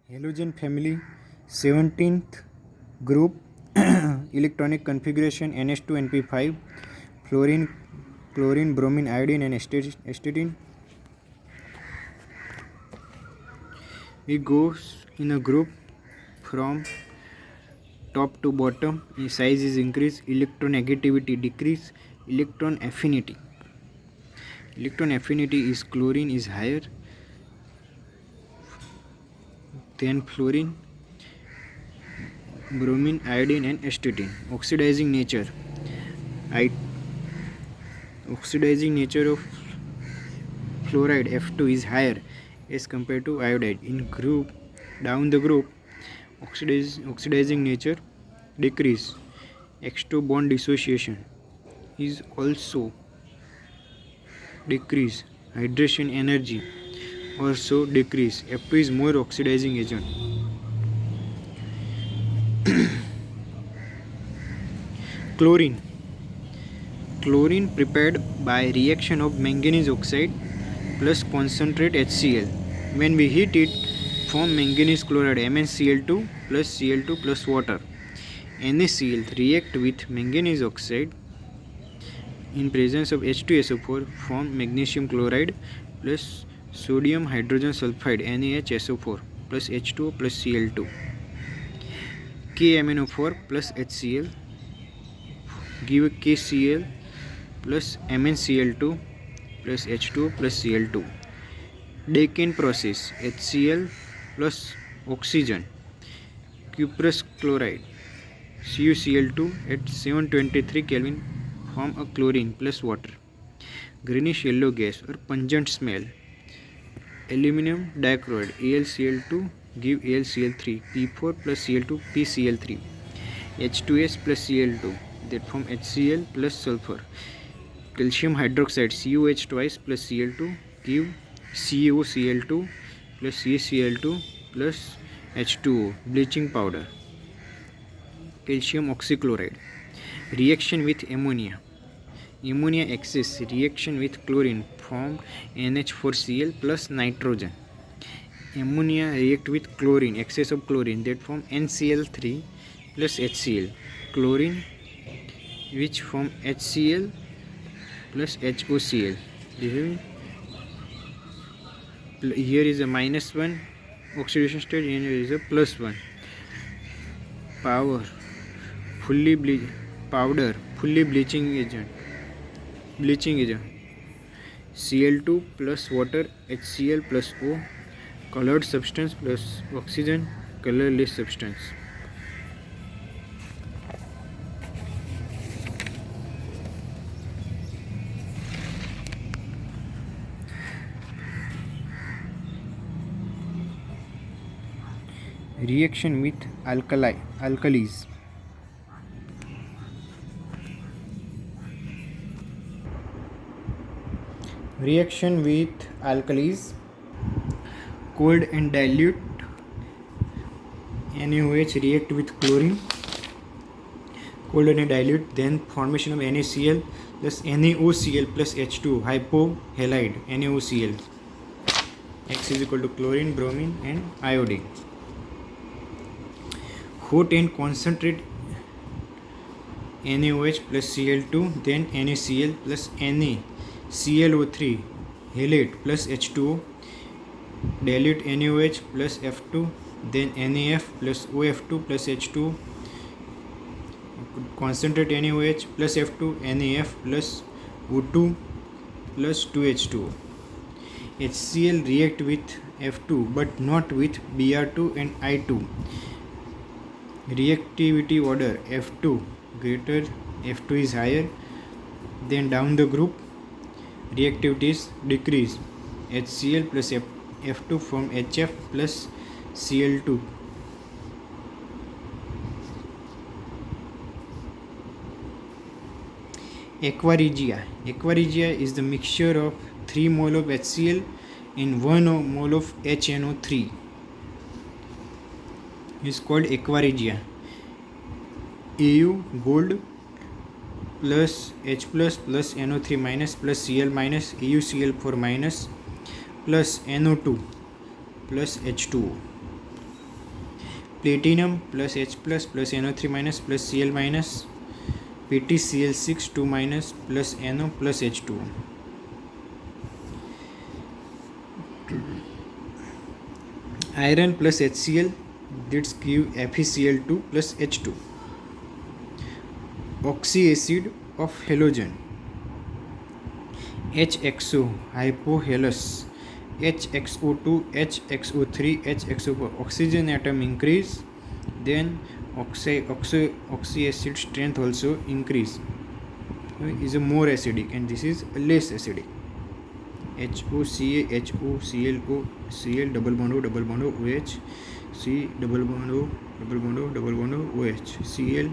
Halogen family 17th group electronic configuration NH2 NP5 fluorine chlorine bromine iodine and acetylene. It goes in a group from top to bottom. In size is increased, electronegativity decrease, electron affinity is chlorine is higher than fluorine, bromine, iodine and acetylene. Oxidizing nature of fluoride F2 is higher as compared to iodide. In group down the group, oxidizing nature decrease. X2 bond dissociation is also decrease. Hydration energy also decrease. F2 is more oxidizing agent. Chlorine prepared by reaction of manganese oxide plus concentrate HCl. When we heat it, form manganese chloride MnCl2 plus Cl2 plus water. NaCl react with manganese oxide in presence of H2SO4 form magnesium chloride plus sodium hydrogen sulfide NaHSO4 plus H2O plus Cl2. KMnO4 plus HCl give KCl plus MnCl2 plus H2O plus Cl2. Decant process HCl plus oxygen cuprous chloride CuCl2 at 723 Kelvin form a chlorine plus water. Greenish yellow gas or pungent smell. Aluminum dichloride AlCl2 give AlCl3 P4 plus Cl2 PCl3. H2S plus Cl2 that form HCl plus sulfur. Calcium hydroxide CuH twice plus Cl2 give CuCl2 plus CaCl2 plus H2O. Bleaching powder. Calcium oxychloride. Reaction with ammonia. Ammonia excess reaction with chlorine form NH4Cl plus nitrogen. Ammonia react with chlorine, excess of chlorine that form NCl3 plus HCl. Chlorine which form HCl plus HOCl. Here is a -1 oxidation state and here is a +1. Fully bleaching agent. Cl2 plus water HCl plus O. Colored substance plus oxygen colorless substance. Reaction with alkalis. Reaction with alkalis. Cold and dilute NaOH react with chlorine. Cold and dilute, then formation of NaCl plus NaOCl plus H2 hypohalide NaOCl. X is equal to chlorine, bromine and iodine. Hot and concentrate NaOH plus Cl2, then NaCl plus NaClO3 halate plus H2O. Dilute NaOH plus F2, then NaF plus OF2 plus H2O. Concentrate NaOH plus F2, NaF plus O2 plus 2H2O. HCl react with F2 but not with Br2 and I2. Reactivity order F2 greater, F2 is higher, then down the group reactivity is decreased. HCl plus F2 from HF plus Cl2. Aqua regia is the mixture of 3 mole of HCl and 1 mole of HNO3 is called aqua regia. Au gold plus H plus NO3 minus plus Cl minus AuCl4 minus plus NO2 plus H2O. platinum plus H plus NO3 minus plus Cl minus PtCl6 2 minus plus NO plus H2O. Iron plus HCl, that give FeCl2 plus H2. Oxyacid of halogen, HXO hypohalous, HXO2, HXO3, HXO4. Oxygen atom increase, then oxyacid strength also increase. Is a more acidic and this is less acidic. HOCA, HOClO, Cl double bond O, OH, C double bond O, OH, Cl.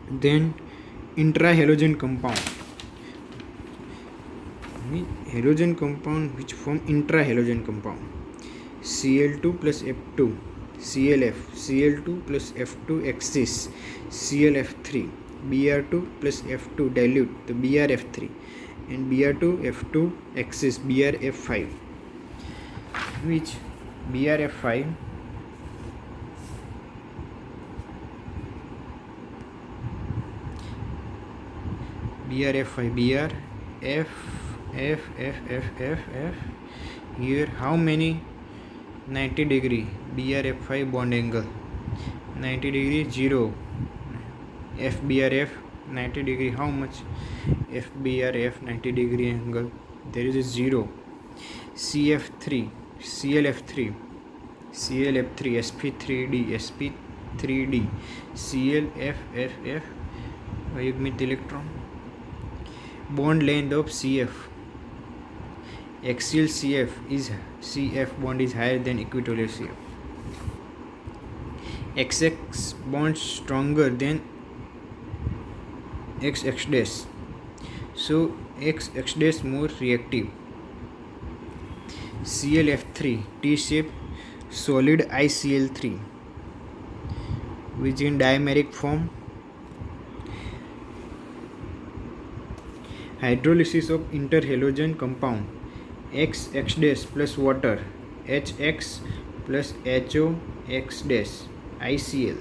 Then intrahalogen compound. Halogen compound which form intrahalogen compound. Cl2 plus F2, ClF, Cl2 plus F2 excess, ClF3, Br2 plus F2 dilute, the BrF3, and Br2 F2 excess, BrF5, which BrF5 BR F. Here how many 90 degree BrF5 bond angle? 90 degree 0. FBrF 90 degree how much? FBrF 90 degree angle, there is a 0. ClF3 sp3d ClFFF Ayugmit electron. Bond length of CF, axial CF bond is higher than equatorial CF. XX bond stronger than XX dash, so XX dash more reactive. ClF3 T-shape solid ICl3 which in dimeric form. Hydrolysis of interhalogen compound, XX dash plus water, HX plus HOX dash, ICl.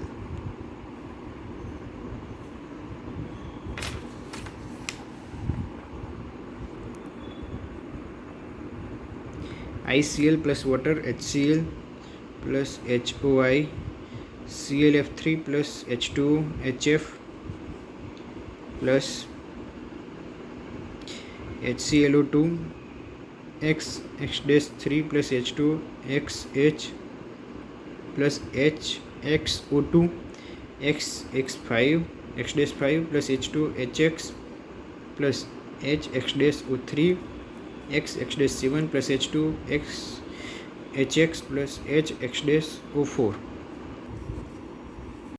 ICl plus water, HCl plus HOI, ClF3 plus H2O, HF plus HClO2, XX-3 plus H2O, XH plus HXO2, XX5, X-5 plus H2O, HX plus HX-O3, XX-7 plus H2O, HX plus HX-O4.